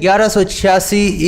1186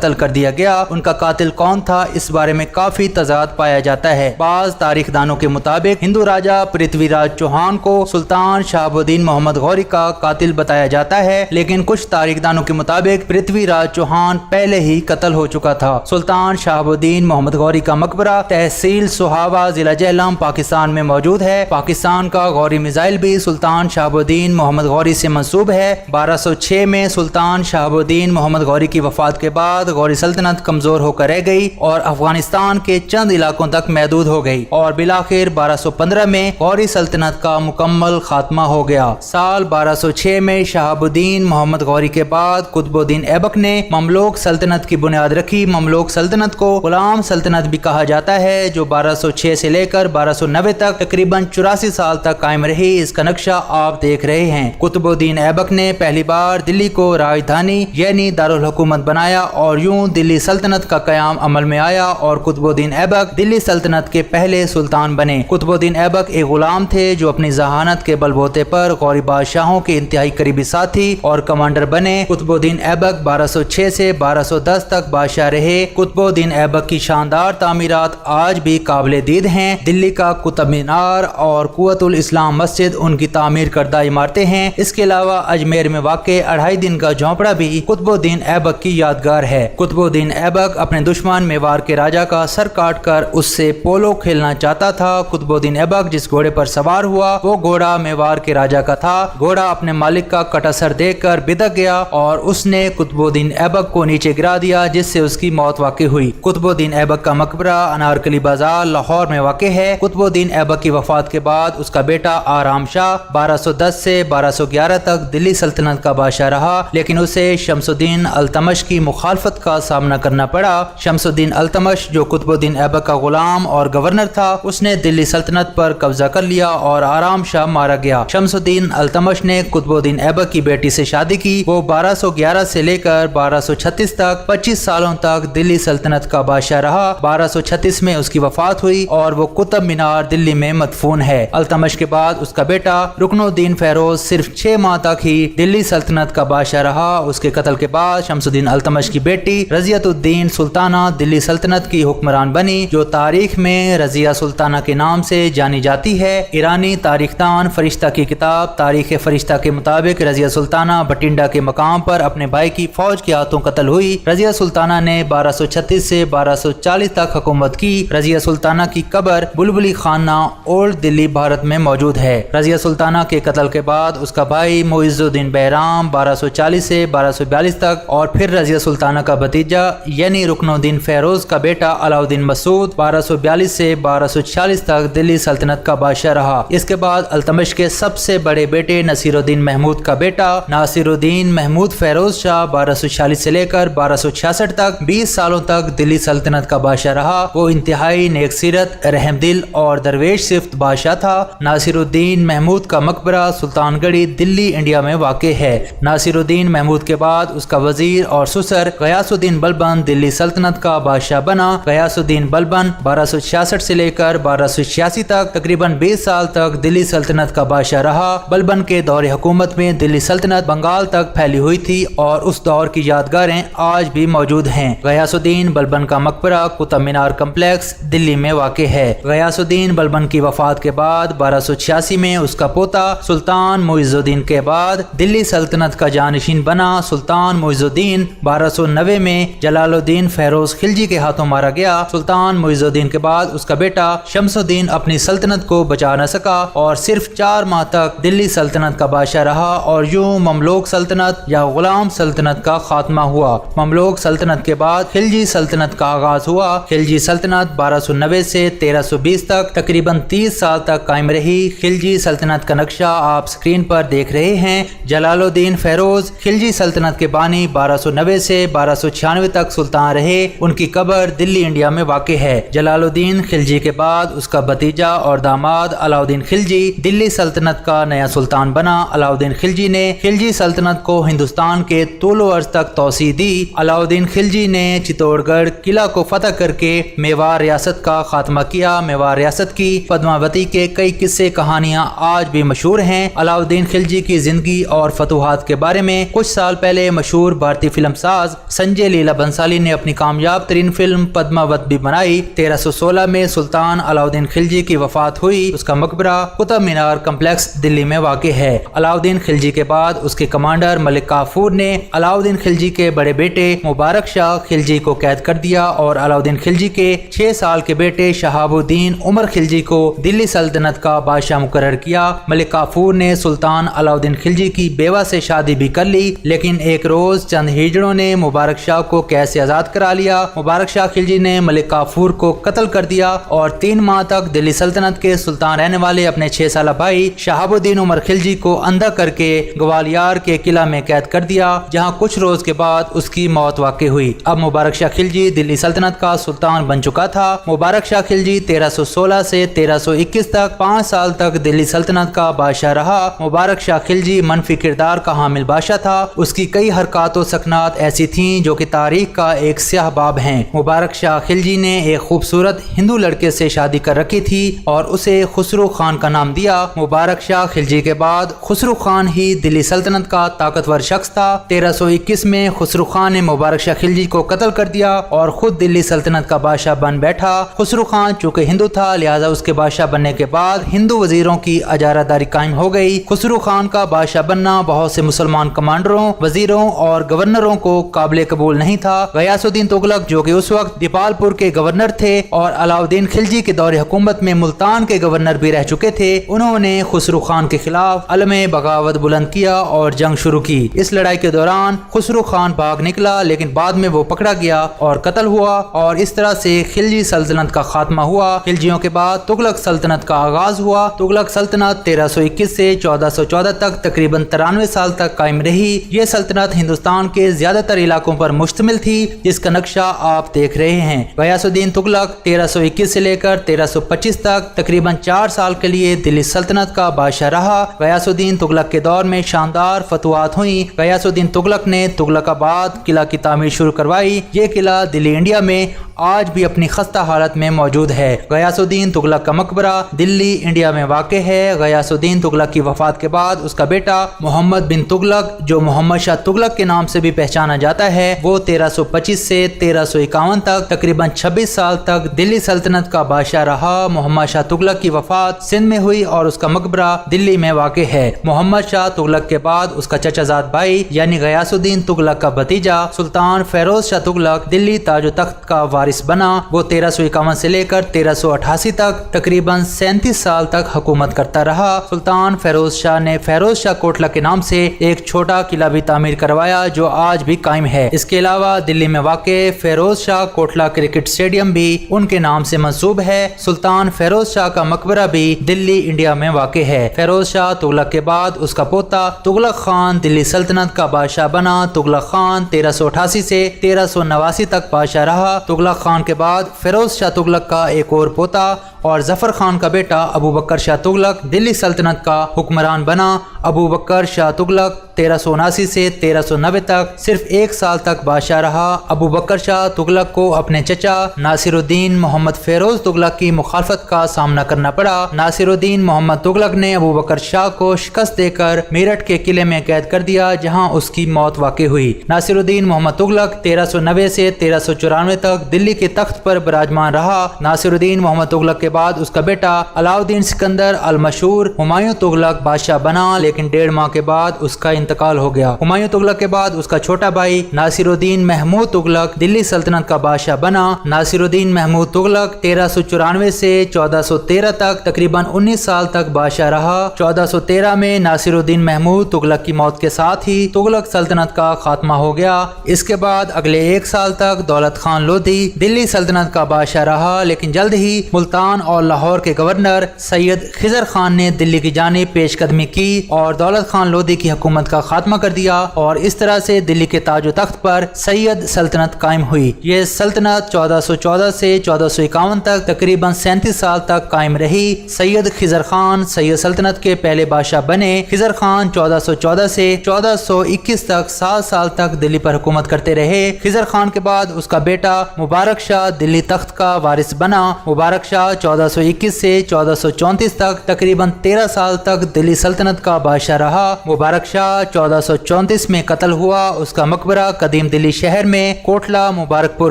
قتل کر دیا گیا۔ ان کا قاتل کون تھا، اس بارے میں کافی تضاد پایا جاتا ہے۔ بعض تاریخ دانوں کے مطابق ہندو راجا پرتھوی راج چوہان کو سلطان شہاب الدین محمد غوری کا قاتل بتایا جاتا ہے، لیکن کچھ تاریخ دانوں کے مطابق پرتھوی راج چوہان پہلے ہی قتل ہو چکا تھا۔ سلطان شہاب الدین محمد غوری کا مقبرہ تحصیل سوہاوا، ضلع جہلم، پاکستان میں موجود ہے۔ پاکستان کا غوری میزائل بھی سلطان شہاب الدین محمد غوری سے منسوب ہے۔ 1206 میں سلطان شہاب الدین محمد غوری کی وفات کے بعد غوری سلطنت کمزور ہو کر رہ گئی اور افغانستان کے چند علاقوں تک محدود ہو گئی اور بالآخر 1215 میں غوری سلطنت کا مکمل خاتمہ ہو گیا۔ سال 1206 میں شہاب الدین محمد غوری کے بعد قطب الدین ایبک نے مملوک سلطنت کی بنیاد رکھی۔ مملوک سلطنت کو غلام سلطنت بھی کہا جاتا ہے، جو 1206 سے لے کر 1290 تک تقریباً 84 سال تک قائم رہی۔ اس کا نقشہ آپ دیکھ رہے ہیں۔ قطب الدین ایبک نے پہلی بار دلی کو راجدھانی یعنی دارالحکومت بنایا اور یوں دلی سلطنت کا قیام عمل میں آیا اور قطب الدین ایبک دلی سلطنت کے پہلے سلطان بنے۔ قطب الدین ایبک ایک غلام تھے جو اپنی ذہانت کے بلبوتے پر غوری بادشاہوں کے انتہائی قریبی ساتھی اور کمانڈر بنے۔ قطب الدین ایبک 1206 سے 1210 تک بادشاہ رہے۔ قطب الدین ایبک کی شاندار تعمیرات آج بھی قابل دید ہیں۔ دلی کا قطب مینار اور قوت الاسلام مسجد ان کی تعمیر کردہ عمارتیں ہیں۔ اس کے علاوہ اجمیر میں واقع 2.5 دن کا جھونپڑا بھی قطب الدین ایبک کی یادگار ہے۔ قطب الدین ایبک اپنے دشمن میوار کے راجا کا سر کاٹ کر اس سے پولو کھیلنا چاہتا تھا۔ قطب الدین ایبک جس گھوڑے پر سوار ہوا وہ گھوڑا میوار کے راجا کا تھا۔ گھوڑا اپنے مالک کا کٹا سر دیکھ کر بدک گیا اور اس نے قطب الدین ایبک کو نیچے گرا دیا، جس سے اس کی موت واقع ہوئی۔ قطب الدین ایبک کا مقبرہ انارکلی بازار لاہور میں واقع ہے۔ قطب الدین ایبک کی وفات کے بعد اس کا بیٹا آرام شاہ 1210 سے 1211 تک دلی سلطنت کا بادشاہ رہا، لیکن اسے شمس الدین التمش کی مخالفت کا سامنا کرنا پڑا۔ شمس الدین التمش جو قطب الدین ایبک کا غلام اور گورنر تھا، اس نے دلی سلطنت پر قبضہ کر لیا اور آرام شاہ مارا گیا۔ شمس الدین التمش نے قطب الدین ایبک کی بیٹی سے شادی کی۔ وہ 1211 سے لے کر 1236 تک 25 سالوں تک دلی سلطنت کا بادشاہ رہا۔ 1236 میں اس کی وفات ہوئی اور وہ قطب مینار دلی میں مدفون ہے۔ التمش کے بعد اس کا بیٹا رکن الدین فیروز صرف 6 ماہ تک ہی دلی سلطنت کا بادشاہ رہا۔ اس کے قتل کے بعد شمس الدین التمش کی بیٹی رضیت الدین سلطانہ دلی سلطنت کی حکمران بنی، جو تاریخ میں رضیہ سلطانہ کے نام سے جانی جاتی ہے۔ ایرانی تاریخ دان فرشتہ کی کتاب تاریخ فرشتہ کے مطابق رضیہ سلطانہ بٹنڈا کے مقام پر اپنے بھائی کی فوج کے ہاتھوں قتل ہوئی۔ رضیہ سلطانہ نے 1236 سے 1240 تک حکومت کی۔ رضیہ سلطانہ کی قبر بلبلی خانہ اولڈ دلی بھارت میں موجود ہے۔ رضیہ سلطانہ کے قتل کے بعد اس کا بھائی معز الدین بہرام 1240 سے 1242 تک اور پھر رضیہ سلطانہ کا بھتیجا یعنی رکن الدین فیروز کا بیٹا علاؤدین مسعود 1242 سے 1246 تک دلی سلطنت کا بادشاہ رہا۔ اس کے بعد التمش کے سب سے بڑے بیٹے نصیر الدین محمود کا بیٹا ناصر الدین محمود فیروز شاہ 1246 سے لے کر 1266 تک 20 سالوں تک دلی سلطنت کا بادشاہ رہا۔ وہ انتہائی نیک سیرت، رحم دل اور درویش صفت بادشاہ تھا۔ ناصر الدین محمود کا مقبرہ سلطان گڑھی دلی انڈیا میں واقع ہے۔ ناصر الدین محمود کے بعد اس کا وزیر اور سسر غیاث الدین بلبن دلی سلطنت کا بادشاہ بنا۔ غیاث الدین بلبن 1266 سے لے کر 1286 تک تقریباً 20 سال تک دلی سلطنت کا بادشاہ رہا۔ بلبن کے دور حکومت میں دلی سلطنت بنگال تک پھیلی ہوئی تھی اور اس دور کی یادگاریں آج بھی موجود ہیں۔ غیاث الدین بلبن کا مقبرہ قطب مینار کمپلیکس دلی میں واقع ہے۔ غیاث الدین بلبن کی وفات کے بعد 1286 میں اس کا پوتا سلطان معز الدین کے بعد دلی سلطنت کا جانشین بنا۔ سلطان معز الدین 1290 میں جلال الدین فیروز خلجی کے ہاتھوں مارا گیا۔ سلطان معز الدین کے بعد اس کا بیٹا شمس الدین اپنی سلطنت کو بچا نہ سکا اور صرف 4 ماہ تک دلی سلطنت کا بادشاہ رہا اور یوں مملوک سلطنت یا غلام سلطنت کا خاتمہ ہوا۔ مملوک سلطنت کے بعد خلجی سلطنت کا آغاز ہوا۔ خلجی سلطنت 1290 سے 1320 تک تقریباً 30 سال تک قائم رہی۔ خلجی سلطنت کا نقشہ آپ سکرین پر دیکھ رہے ہیں۔ جلال الدین فیروز خلجی سلطنت کے بانی 1290 سے 1296 تک سلطان رہے۔ ان کی قبر دلی انڈیا میں واقع ہے۔ جلال الدین خلجی کے بعد اس کا بھتیجا اور داماد علاؤدین خلجی دلی سلطنت کا نیا سلطان بنا۔ علاؤدین خلجی نے خلجی سلطنت کو ہندوستان کے طول و عرض تک توسیع دی۔ علاؤدین خلجی نے چتور گڑھ قلعہ کو فتح کر کے میوار ریاست کا خاتمہ کیا۔ میوار ریاست کی پدماوتی کے کئی قصے کہانیاں آج بھی مشہور ہیں۔ علاؤدین خلجی کی زندگی اور فتوحات کے بارے میں کچھ سال پہلے مشہور بھارتی فلم ساز سنجے سنجے لیلا بنسالی نے اپنی کامیاب ترین فلم پدماوت بھی بنائی۔ 1316 میں سلطان علاؤدین خلجی کی وفات ہوئی۔ اس کا مقبرہ قطب مینار کمپلیکس دلی میں واقع ہے۔ علاؤدین خلجی کے بعد اس کے کمانڈر ملک کافور نے علاؤدین خلجی کے بڑے بیٹے مبارک شاہ خلجی کو قید کر دیا اور علاؤدین خلجی کے 6 سال کے بیٹے شہاب الدین عمر خلجی کو دلی سلطنت کا بادشاہ مقرر کیا۔ ملک کافور نے سلطان علاؤدین خلجی کی بیوہ سے شادی بھی کر لی، لیکن ایک روز چند ہجڑوں نے مبارک شاہ کو قید سے آزاد کرا لیا۔ مبارک شاہ خلجی نے ملک کافور کو قتل کر دیا اور 3 ماہ تک دلی سلطنت کے سلطان رہنے والے اپنے 6 سالہ بھائی شہاب الدین عمر خلجی کو اندھا کر کے گوالیار کے قلعہ میں قید کر دیا، جہاں کچھ روز کے بعد اس کی موت واقع ہوئی۔ اب مبارک شاہ خلجی دلی سلطنت کا سلطان بن چکا تھا۔ مبارک شاہ خلجی 1316 سے 1321 تک 5 سال تک دلی سلطنت کا بادشاہ رہا۔ مبارک شاہ خلجی منفی کردار کا حامل بادشاہ تھا۔ اس کی کئی حرکات و سکنات ایسی تھیں جو کہ تاریخ کا ایک سیاہ باب ہیں۔ مبارک شاہ خلجی نے ایک خوبصورت ہندو لڑکے سے شادی کر رکھی تھی اور اسے خسرو خان کا نام دیا۔ مبارک شاہ خلجی کے بعد خسرو خان ہی دلی سلطنت کا طاقتور شخص تھا۔ 1321 میں خسرو خان نے مبارک شاہ خلجی کو قتل کر دیا اور خود دلی سلطنت کا بادشاہ بن بیٹھا۔ خسرو خان چونکہ ہندو تھا، لہذا اس کے بادشاہ بننے کے بعد ہندو وزیروں کی اجارہ داری قائم ہو گئی۔ خسرو خان کا بادشاہ بننا بہت سے مسلمان کمانڈروں، وزیروں اور گورنروں کو قابل قبول نہیں تھا۔ غیاث الدین تغلق جو کہ اس وقت دیپال پور کے گورنر تھے اور علاؤدین خلجی کے دور حکومت میں ملتان کے گورنر بھی رہ چکے تھے، انہوں نے خسرو خان کے خلاف علم بغاوت بلند کیا اور جنگ شروع کی۔ اس لڑائی کے دوران خسرو خان بھاگ نکلا، لیکن بعد میں وہ پکڑا گیا اور قتل ہوا اور اس طرح سے خلجی سلطنت کا خاتمہ ہوا۔ خلجیوں کے بعد تغلق سلطنت کا آغاز ہوا۔ تغلق سلطنت 1321 سے 1414 تک تقریباً 93 سال تک قائم رہی۔ یہ سلطنت ہندوستان کے زیادہ تر علاقوں پر مشتمل تھی، جس کا نقشہ آپ دیکھ رہے ہیں۔ غیاث الدین تغلق 1321 سے لے کر 1325 تک تقریباً 4 سال کے لیے دلی سلطنت کا بادشاہ رہا۔ غیاث الدین تغلق کے دور میں شاندار فتوحات ہوئیں۔ غیاث الدین تغلق نے تغلق آباد قلعہ کی تعمیر شروع کروائی۔ یہ قلعہ دلی انڈیا میں آج بھی اپنی خستہ حالت میں موجود ہے۔ غیاث الدین تغلق کا مقبرہ دلی انڈیا میں واقع ہے۔ غیاث الدین تغلق کی وفات کے بعد اس کا بیٹا محمد بن تغلق، جو محمد شاہ تغلق کے نام سے بھی پہچانا جاتا ہے، وہ 1325 سے 1351 تک تقریباً 26 سال تک دلی سلطنت کا بادشاہ رہا۔ محمد شاہ تغلق کی وفات سندھ میں ہوئی اور اس کا مقبرہ دلی میں واقع ہے۔ محمد شاہ تغلق کے بعد اس کا چچا زاد بھائی یعنی غیاث الدین تغلق کا بھتیجا سلطان فیروز شاہ تغلق دلی تاج و تخت کا وارث بنا۔ وہ 1351 سے لے کر 1388 تک تقریباً 37 سال تک حکومت کرتا رہا۔ سلطان فیروز شاہ نے فیروز شاہ کوٹلہ کے نام سے ایک چھوٹا قلعہ بھی تعمیر کروایا جو آج بھی قائم ہے۔ اس کے علاوہ دلی میں واقع فیروز شاہ کوٹلہ کرکٹ اسٹیڈیم بھی ان کے نام سے منسوب ہے۔ سلطان فیروز شاہ کا مقبرہ بھی دلی انڈیا میں واقع ہے۔ فیروز شاہ تغلق کے بعد اس کا پوتا تغلق خان دلی سلطنت کا بادشاہ بنا۔ تغلق خان 1388 سے 1389 تک بادشاہ رہا۔ تغلق خان کے بعد فیروز شاہ تغلق کا ایک اور پوتا اور ظفر خان کا بیٹا ابو بکر شاہ تغلق دلی سلطنت کا حکمران بنا۔ ابو بکر شاہ تغلق 1379 سے 1390 تک صرف 1 سال تک بادشاہ رہا۔ ابو بکر شاہ تغلق کو اپنے چچا ناصر الدین محمد فیروز تغلق کی مخالفت کا سامنا کرنا پڑا۔ ناصر الدین محمد تغلق نے ابو بکر شاہ کو شکست دے کر میرٹھ کے قلعے میں قید کر دیا، جہاں اس کی موت واقع ہوئی۔ ناصر الدین محمد تغلق 1390 سے 1394 تک دلی کے تخت پر براجمان رہا۔ ناصر الدین محمد تغلق کے بعد اس کا بیٹا علاؤدین سکندر المشہور ہمایوں تغلق بادشاہ بنا، لیکن 1.5 ماہ کے بعد اس کا انتقال ہو گیا۔ ہمایوں تغلق کے بعد اس کا چھوٹا بھائی ناصر الدین محمود تغلق دلی سلطنت کا بادشاہ بنا۔ ناصر الدین محمود تغلق 1394 سے 1413 تک تقریباً 19 سال تک بادشاہ رہا۔ 1413 میں ناصر الدین محمود تغلق کی موت کے ساتھ ہی تغلق سلطنت کا خاتمہ ہو گیا۔ اس کے بعد اگلے 1 سال تک دولت خان لودھی دلی سلطنت کا بادشاہ رہا، لیکن جلد ہی ملتان اور لاہور کے گورنر سید خضر خان نے دلی کی جانب پیش قدمی کی اور دولت خان لودھی کی حکومت کا خاتمہ کر دیا اور اس طرح سے دلی کے تاج و تخت پر سید سلطنت قائم ہوئی۔ یہ سلطنت 1414 سے 1451 تک تقریباً 37 سال تک قائم رہی۔ سید خضر خان سید سلطنت کے پہلے بادشاہ بنے۔ خضر خان 1414 سے 1421 تک 7 سال تک دلی پر حکومت کرتے رہے۔ خضر خان کے بعد اس کا بیٹا مبارک شاہ دلی تخت کا وارث بنا۔ مبارک شاہ 1421 سے 1434 تک تقریباً 13 سال تک دلی سلطنت کا بادشاہ رہا۔ مبارک شاہ 1434 میں قتل ہوا۔ اس کا مقبرہ قدیم دلی شہر میں کوٹلہ مبارک پور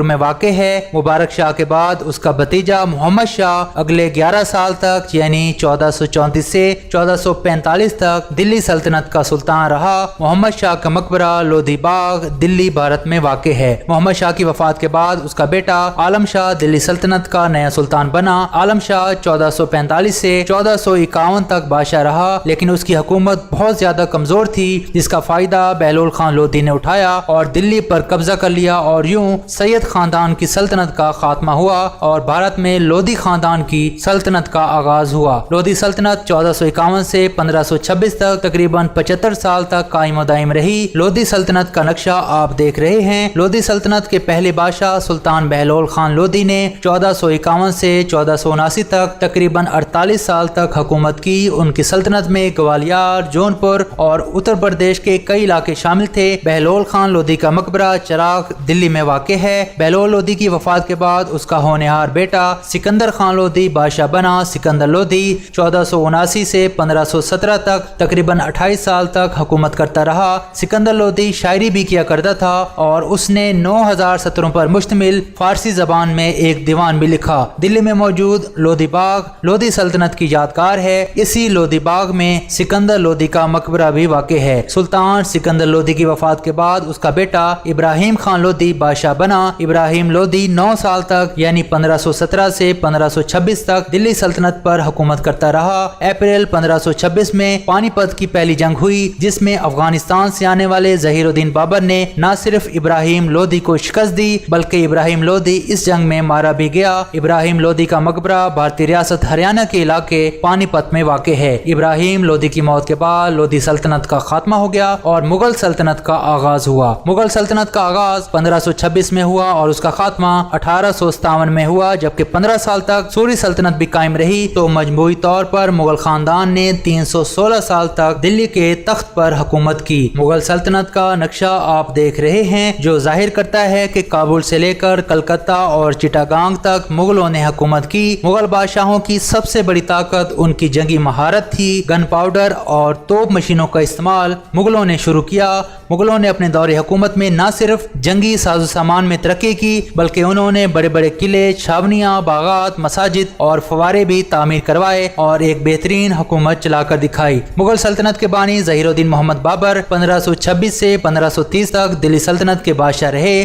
میں واقع ہے۔ مبارک شاہ کے بعد اس کا بھتیجا محمد شاہ اگلے 11 سال تک یعنی 1434 سے 1445 تک دلی سلطنت کا سلطان رہا۔ محمد شاہ کا مقبرہ لودھی باغ دلی بھارت میں واقع ہے۔ محمد شاہ کی وفات کے بعد اس کا بیٹا عالم شاہ دلی سلطنت کا نیا سلطان بنا۔ عالم شاہ 1445 سے 1451 تک بادشاہ رہا، لیکن اس کی حکومت بہت زیادہ کمزور تھی، جس کا فائدہ بہلول خان لودھی نے اٹھایا اور دلی پر قبضہ کر لیا، اور یوں سید خاندان کی سلطنت کا خاتمہ ہوا اور بھارت میں لودھی خاندان کی سلطنت کا آغاز ہوا۔ لودھی سلطنت 1451 سے 1526 تک تقریباً 75 سال تک قائم و دائم رہی۔ لودھی سلطنت کا نقشہ آپ دیکھ رہے ہیں۔ لودھی سلطنت کے پہلے بادشاہ سلطان بہلول خان لودھی نے 1451 سے 1479 تک تقریباً 48 سال تک حکومت کی۔ ان کی سلطنت میں گوالیار، جونپور اور اتر پردیش کے کئی علاقے شامل تھے۔ بہلول خان لودھی کا مقبرہ چراغ دلی میں واقع ہے۔ بہلول لودھی کی وفات کے بعد اس کا ہونہار بیٹا سکندر خان لودھی بادشاہ بنا۔ سکندر لودھی 1479 سے 1517 تک تقریباً 28 سال تک حکومت کرتا رہا۔ سکندر لودھی شاعری بھی کیا کرتا تھا اور اس نے 9000 سطروں پر مشتمل فارسی زبان میں ایک دیوان بھی لکھا۔ دلی میں موجود لودھی باغ لودھی سلطنت کی یادگار ہے۔ اسی لودھی باغ میں سکندر لودھی کا مقبرہ بھی واقع ہے۔ سلطان سکندر لودھی کی وفات کے بعد اس کا بیٹا ابراہیم خان لودھی بادشاہ بنا۔ ابراہیم لودھی 9 سال تک یعنی 1517 سے 1526 تک دلی سلطنت پر حکومت کرتا رہا۔ اپریل 1526 میں پانی پت کی پہلی جنگ ہوئی، جس میں افغانستان سے آنے والے ظہیر الدین بابر نے نہ صرف ابراہیم لودھی کو شکست دی بلکہ ابراہیم لودھی اس جنگ میں مارا بھی گیا۔ ابراہیم لودھی کا مقبرہ بھارتی ریاست ہریانہ کے علاقے پانی پت میں واقع ہے۔ ابراہیم لودھی کی موت کے بعد لودھی سلطنت کا خاتمہ ہو گیا اور مغل سلطنت کا آغاز ہوا۔ مغل سلطنت کا آغاز 1526 میں ہوا اور اس کا خاتمہ 1857 میں ہوا، جبکہ 15 سال تک سوری سلطنت بھی قائم رہی۔ تو مجموعی طور پر مغل خاندان نے 316 سال تک دلی کے تخت پر حکومت کی۔ مغل سلطنت کا نقشہ آپ دیکھ رہے ہیں، جو ظاہر کرتا ہے کہ کابل سے لے کر کلکتہ اور چٹاگانگ تک مغلوں نے حکومت کی۔ مغل بادشاہوں کی سب سے بڑی طاقت ان کی جنگی مہارت تھی۔ گن پاؤڈر اور توپ مشینوں کا استعمال مغلوں نے شروع کیا۔ مغلوں نے اپنے دور حکومت میں نہ صرف جنگی ساز و سامان میں ترقی کی بلکہ انہوں نے بڑے بڑے قلعے، چھاونیاں، باغات، مساجد اور فوارے بھی تعمیر کروائے اور ایک بہترین حکومت چلا کر دکھائی۔ مغل سلطنت کے بانی ظہیر الدین محمد بابر 1526 سے 1530 تک دلی سلطنت کے بادشاہ رہے۔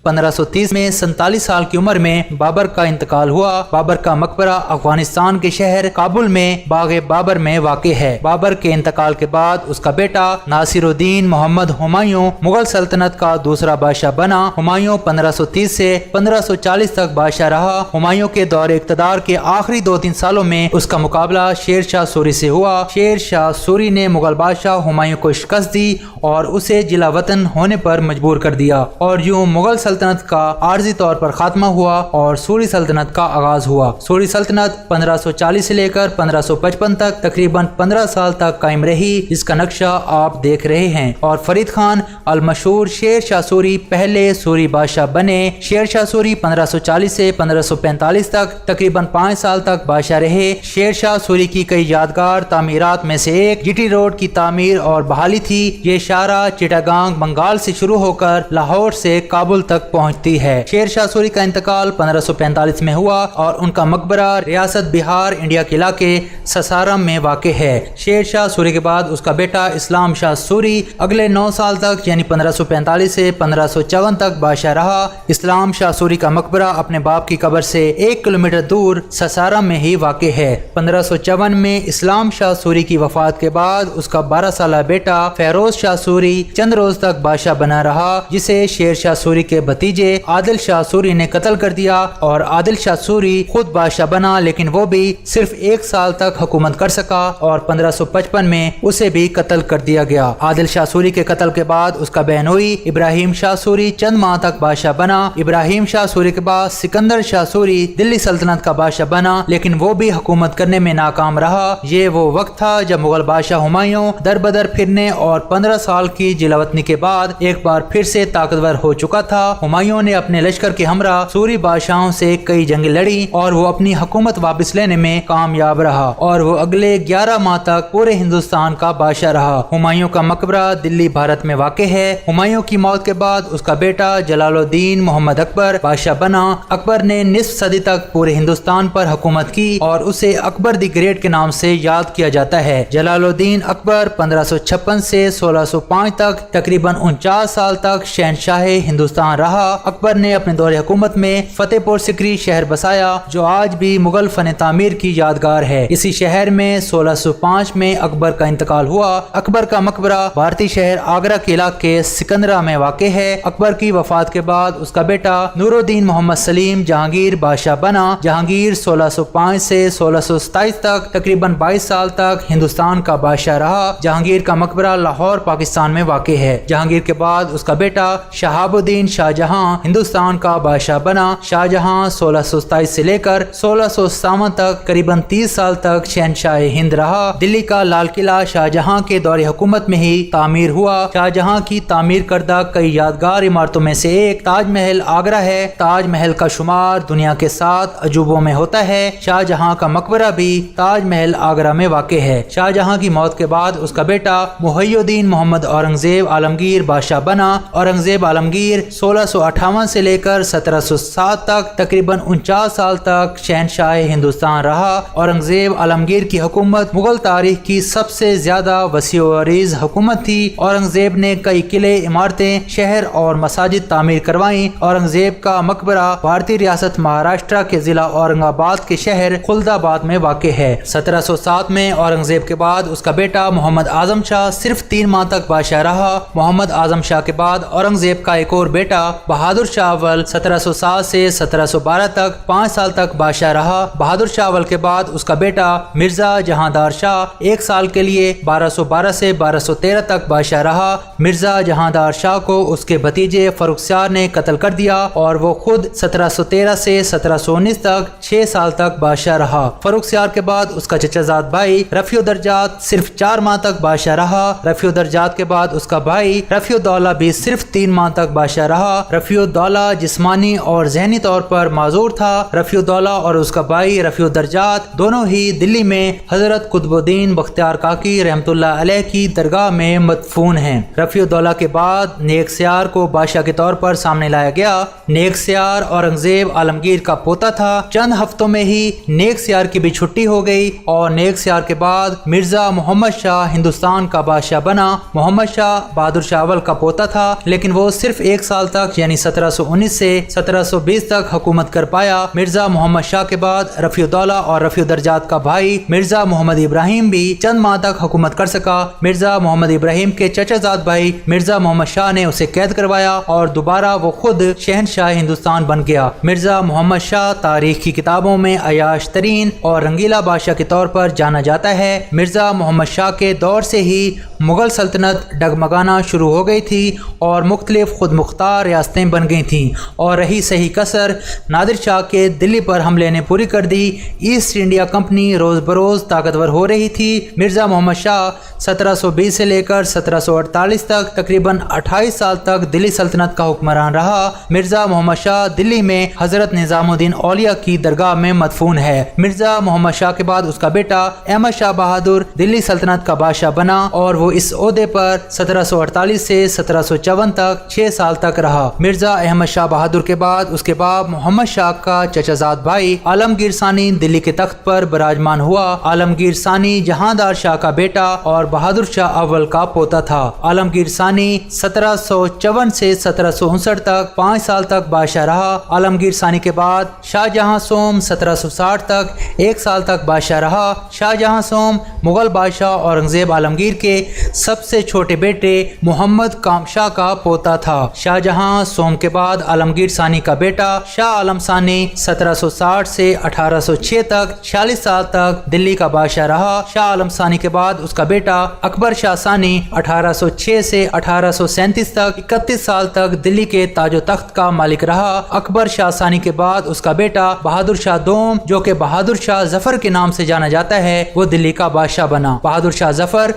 1530 میں 47 سال کی عمر میں بابر کا انتقال ہوا۔ بابر کا مقبرہ افغانستان کے شہر کابل میں باغ بابر میں واقع ہے۔ بابر کے انتقال کے بعد اس کا بیٹا ناصر الدین محمد ہمایوں مغل سلطنت کا دوسرا بادشاہ بنا۔ ہمایوں 1530 سے 1540 تک بادشاہ رہا۔ ہمایوں کے دور اقتدار کے آخری 2-3 سالوں میں اس کا مقابلہ شیر شاہ سوری سے ہوا۔ شیر شاہ سوری نے مغل بادشاہ ہمایوں کو شکست دی اور اسے جلا وطن ہونے پر مجبور کر دیا، اور یوں مغل سلطنت کا عارضی طور پر خاتمہ ہوا اور سوری سلطنت کا آغاز ہوا۔ سوری سلطنت 1540 سے لے کر 1555 تک تقریباً 15 سال تک قائم رہی، جس کا نقشہ آپ دیکھ رہے ہیں، اور فرید خان المشہور شیر شاہ سوری پہلے سوری بادشاہ بنے۔ شیر شاہ سوری 1540 سے 1545 تک تقریباً 5 سال تک بادشاہ رہے۔ شیر شاہ سوری کی کئی یادگار تعمیرات میں سے ایک جی ٹی روڈ کی تعمیر اور بحالی تھی۔ یہ شاہراہ چٹاگانگ بنگال سے شروع ہو کر لاہور سے کابل تک پہنچتی ہے۔ شیر شاہ سوری کا انتقال 1545 میں ہوا اور ان کا مقبرہ ریاست بہار انڈیا کے علاقے سسارم میں واقع ہے۔ شیر شاہ سوری کے بعد اس کا بیٹا اسلام شاہ سوری اگلے 9 سال تک یعنی 1545 سے 1554 تک بادشاہ رہا۔ اسلام شاہ سوری کا مقبرہ اپنے باپ کی قبر سے 1 کلومیٹر دور سسارم میں ہی واقع ہے۔ 1554 میں اسلام شاہ سوری کی وفات کے بعد اس کا 12 سالہ بیٹا فیروز شاہ سوری چند روز تک بادشاہ بنا رہا، جسے شیر شاہ سوری کے بھتیجے عادل شاہ سوری نے قتل کر دیا، اور عادل شاہ سوری خود بادشاہ بنا، لیکن وہ بھی صرف 1 سال تک حکومت کر سکا اور 1555 میں اسے بھی قتل کر دیا گیا۔ عادل شاہ سوری کے قتل کے بعد اس کا بہنوئی ابراہیم شاہ سوری چند ماہ تک بادشاہ بنا۔ ابراہیم شاہ سوری کے بعد سکندر شاہ سوری دلی سلطنت کا بادشاہ بنا، لیکن وہ بھی حکومت کرنے میں ناکام رہا۔ یہ وہ وقت تھا جب مغل بادشاہ ہمایوں در بدر پھرنے اور 15 سال کی جلاوطنی کے بعد ایک بار پھر سے طاقتور ہو چکا تھا۔ ہمایوں نے اپنے لشکر کے ہمراہ سوری بادشاہوں سے کئی جنگیں لڑی اور وہ اپنی حکومت واپس لینے میں کامیاب رہا اور وہ اگلے 11 ماہ تک پورے ہندوستان کا بادشاہ رہا۔ ہمایوں کا مقبرہ دلی بھارت میں واقع ہے۔ ہمایوں کی موت کے بعد اس کا بیٹا جلال الدین محمد اکبر بادشاہ بنا۔ اکبر نے نصف صدی تک پورے ہندوستان پر حکومت کی اور اسے اکبر دی گریٹ کے نام سے یاد کیا جاتا ہے۔ جلال الدین اکبر 1556 سے 1605 تک تقریباً 49 سال تک شہنشاہ ہندوستان رہا۔ اکبر نے اپنے دور حکومت میں فتح پور سکری شہر بسایا جو آج بھی مغل فن تعمیر کی یادگار ہے۔ اسی شہر میں 1605 میں اکبر کا انتقال ہوا۔ اکبر کا مقبرہ بھارتی شہر آگرہ کے علاقے سکندرہ میں واقع ہے۔ اکبر کی وفات کے بعد اس کا بیٹا نور الدین محمد سلیم جہانگیر بادشاہ بنا۔ جہانگیر 1605 سے 1627 تک تقریباً 22 سال تک ہندوستان کا بادشاہ رہا۔ جہانگیر کا مقبرہ لاہور پاکستان میں واقع ہے۔ جہانگیر کے بعد اس کا بیٹا شہاب الدین شاہ جہاں ہندوستان کا بادشاہ بنا۔ شاہ جہاں 1627 سے لے کر 1657 تک قریباً 30 سال تک شہنشاہ ہند رہا۔ دلی کا لال قلعہ شاہ جہاں کے دور حکومت میں ہی تعمیر ہوا۔ شاہ جہاں کی تعمیر کردہ کئی یادگار عمارتوں میں سے ایک تاج محل آگرہ ہے۔ تاج محل کا شمار دنیا کے 7 عجوبوں میں ہوتا ہے۔ شاہ جہاں کا مقبرہ بھی تاج محل آگرہ میں واقع ہے۔ شاہ جہاں کی موت کے بعد اس کا بیٹا محی الدین محمد اورنگزیب عالمگیر بادشاہ بنا۔ اورنگزیب عالمگیر 1658 سے لے کر 1707 تک تقریباً 49 سال تک شہنشاہ ہندوستان رہا۔ اورنگزیب عالمگیر کی حکومت مغل تاریخ کی سب سے زیادہ وسیع و عریض حکومت تھی۔ اورنگزیب نے کئی قلعے، عمارتیں، شہر اور مساجد تعمیر کروائیں۔ اورنگزیب کا مقبرہ بھارتی ریاست مہاراشٹرا کے ضلع اورنگ آباد کے شہر خلد آباد میں واقع ہے۔ 1707 میں اورنگزیب کے بعد اس کا بیٹا محمد اعظم شاہ صرف 3 ماہ تک بادشاہ رہا۔ محمد اعظم شاہ کے بعد اورنگزیب کا ایک اور بیٹا بہادر شاہ اول 1707 سے 1712 تک 5 سال تک بادشاہ رہا۔ بہادر شاہ اول کے بعد اس کا بیٹا مرزا جہاندار شاہ 1 سال کے لیے 1212 سے 1213 تک بادشاہ رہا۔ مرزا جہاندار شاہ کو اس کے بھتیجے فروخسیار نے قتل کر دیا اور وہ خود 1713 سے 1719 تک 6 سال تک بادشاہ رہا۔ فروخسیار کے بعد اس کا چچا زاد بھائی رفیع الدرجات صرف 4 ماہ تک بادشاہ رہا۔ رفیع الدرجات کے بعد اس کا بھائی رفیع الدولہ بھی صرف 3 ماہ تک بادشاہ رہا۔ رفیع الدولہ جسمانی اور ذہنی طور پر معذور تھا۔ رفیع الدولہ اور اس کا بھائی رفیع الدرجات دونوں ہی دلی میں حضرت قطب الدین بختیار کاکی رحمۃ اللہ علیہ کی درگاہ میں مدفون ہیں۔ رفیع الدولہ کے بعد نیک سیار کو بادشاہ کے طور پر سامنے لایا گیا۔ نیک سیار اورنگزیب عالمگیر کا پوتا تھا۔ چند ہفتوں میں ہی نیک سیار کی بھی چھٹی ہو گئی اور نیک سیار کے بعد مرزا محمد شاہ ہندوستان کا بادشاہ بنا۔ محمد شاہ بہادر شاہ اول کا پوتا تھا لیکن وہ صرف 1 سال تک یعنی 1719 سے 1720 تک حکومت کر پایا۔ مرزا محمد شاہ کے بعد رفیع الدولہ اور رفیع الدرجات کا بھائی مرزا محمد ابراہیم بھی چند ماہ تک حکومت کر سکا۔ مرزا محمد ابراہیم کے چچا زاد بھائی مرزا محمد شاہ نے اسے قید کروایا اور دوبارہ وہ خود شہنشاہ ہندوستان بن گیا۔ مرزا محمد شاہ تاریخ کی کتابوں میں عیاش ترین اور رنگیلا بادشاہ کے طور پر جانا جاتا ہے۔ مرزا محمد شاہ کے دور سے ہی مغل سلطنت ڈگمگانا شروع ہو گئی تھی اور مختلف خود مختار ریاستیں بن گئی تھیں اور رہی صحیح کسر نادر شاہ کے دلی پر حملے نے پوری کر دی۔ ایسٹ انڈیا کمپنی روز بروز طاقتور ہو رہی تھی۔ مرزا محمد شاہ 1720 سے لے کر 1748 تک تقریباً 28 سال تک دلی سلطنت کا حکمران رہا۔ مرزا محمد شاہ دلی میں حضرت نظام الدین اولیاء کی درگاہ میں مدفون ہے۔ مرزا محمد شاہ کے بعد اس کا بیٹا احمد شاہ بہادر دلی سلطنت کا بادشاہ بنا اور وہ اس عہدے پر 1748 سے 1754 تک 6 سال تک رہا۔ مرزا احمد شاہ بہادر کے بعد اس کے بعد محمد شاہ کا چچا زاد بھائی عالمگیر ثانی دلی کے تخت پر براجمان ہوا۔ عالمگیر ثانی جہاندار شاہ کا بیٹا اور بہادر شاہ اول کا پوتا تھا۔ عالمگیر ثانی 1754 سے 1759 تک 5 سال تک بادشاہ رہا۔ عالمگیر ثانی کے بعد شاہ جہاں سوم 1760 تک 1 سال تک بادشاہ رہا۔ شاہ جہاں سوم مغل بادشاہ اورنگزیب عالمگیر کے سب سے چھوٹے بیٹے محمد کام شاہ کا پوتا تھا۔ شاہ جہاں سوم کے بعد عالمگیر ثانی کا بیٹا شاہ عالم ثانی 1760 سے 1806 تک 46 سال تک دلی کا بادشاہ رہا۔ شاہ عالم ثانی کے بعد اس کا بیٹا اکبر شاہ ثانی 1806 سے 1837 تک 31 سال تک دلی کے تاج و تخت کا مالک رہا۔ اکبر شاہ ثانی کے بعد اس کا بیٹا بہادر شاہ دوم جو کہ بہادر شاہ ظفر کے نام سے جانا جاتا ہے وہ دلی کا بادشاہ بنا۔ بہادر شاہ ظفر